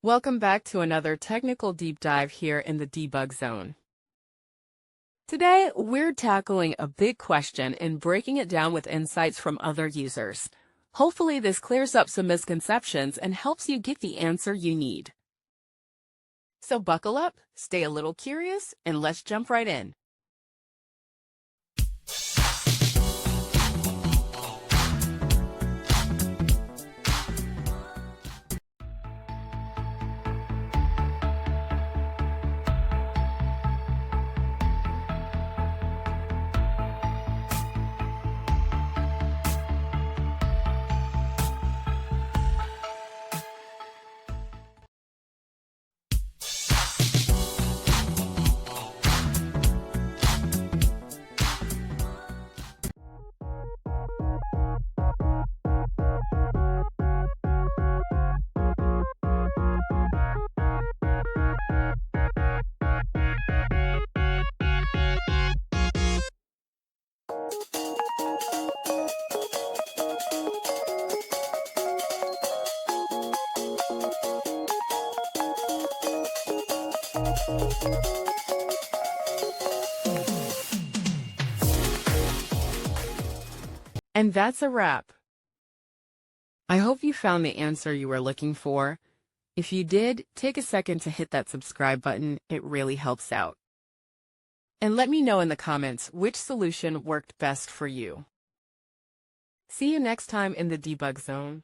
Welcome back to another technical deep dive here in the debug zone. Today, we're tackling a big question and breaking it down with insights from other users. Hopefully, this clears up some misconceptions and helps you get the answer you need. So buckle up, stay a little curious, and let's jump right in. And that's a wrap. I hope you found the answer you were looking for. If you did, take a second to hit that subscribe button. It really helps out. And let me know in the comments which solution worked best for you. See you next time in the debug zone.